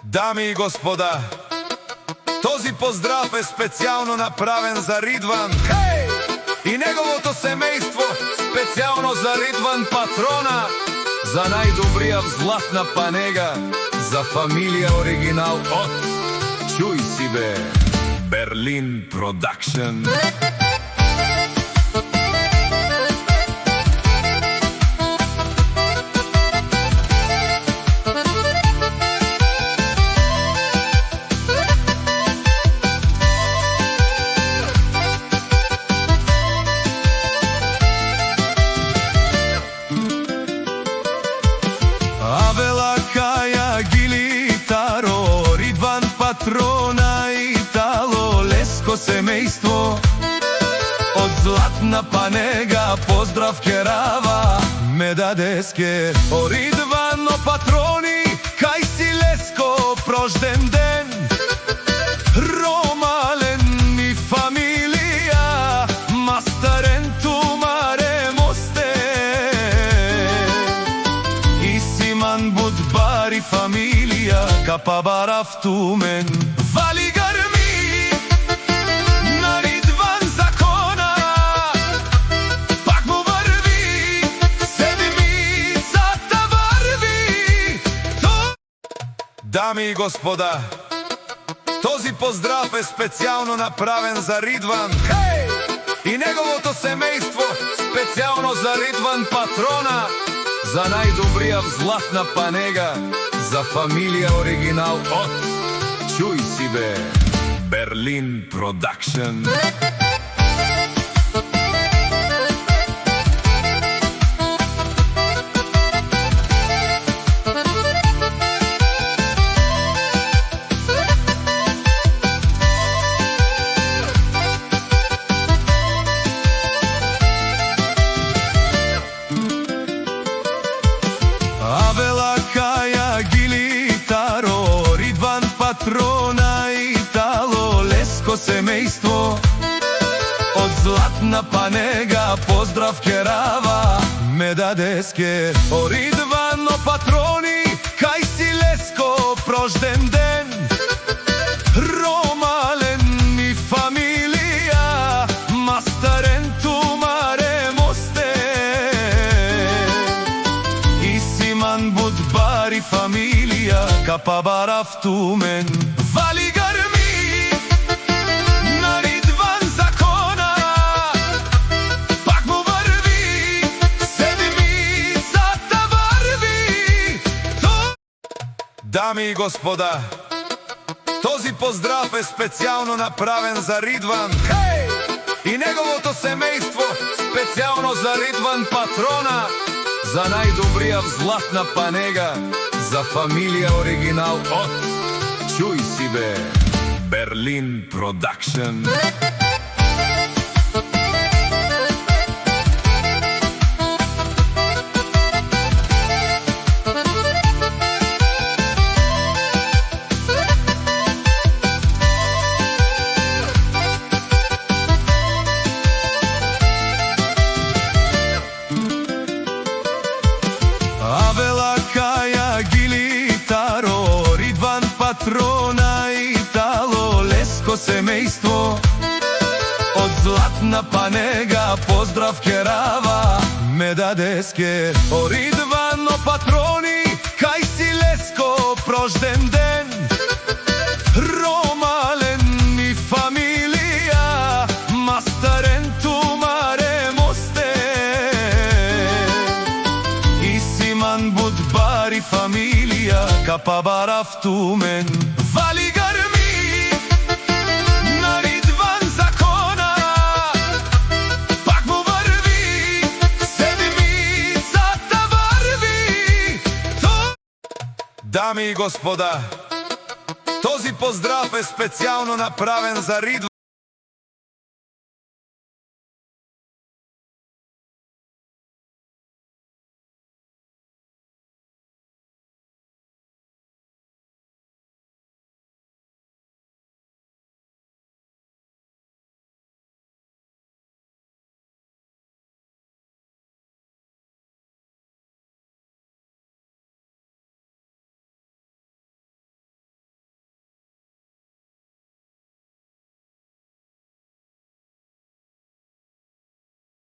Дами и господа, този поздрав е специално направен за Ридван и неговото семейство, специално за Ридван патрона, за най-добрия взлат на панега, за фамилия оригинал от Чуй си бе, Берлин Продакшн. Патрона Итало Леско семейство од златна панега, поздрав керава ме дадеске Ридвано патрони, кај си Леско прожден ден, Ромален ми фамилија, мастарен тумаре мосте, и Симан Будбари фамилија, капабарав тумен. Вали грми на Ридван закона, пак му върви, седмицата върви. Дами и господа, този поздрав е специално направен за Ридван и неговото семейство, специално за Ридван патрона, за най-добрия взлат на панега, за фамилия оригинал от Чуй си бе, Берлин Продакшн. Патрона Итало Леско семейство од златна панега, поздрав керава ме дадеске Ридвано патрони, кај си Леско прожден ден, Ромален ми фамилија, мастарен тумаре мосте, и Симан Будбари фамилија, капабарав тумен. Вали грми на Ридван закона, пак му върви, седмицата върви. Дами и господа, този поздрав е специално направен за Ридван и неговото семейство, специално за Ридван патрона, за най-добрия взлат на панега, за фамилия оригинал от Чуй си бе, Берлин Продакшн. Патрона Итало Леско семейство од златна панега, поздрав керава ме дадеске Ридвано патрони, кај си Леско прожден ден, Ромален ми фамилија, мастарен тумаре мосте, и Симан Будбари фамилија, капабарав тумен. Вали грми на Ридван закона, пак му върви, седмицата върви. Дами и господа, този поздрав е специално направен за Ридван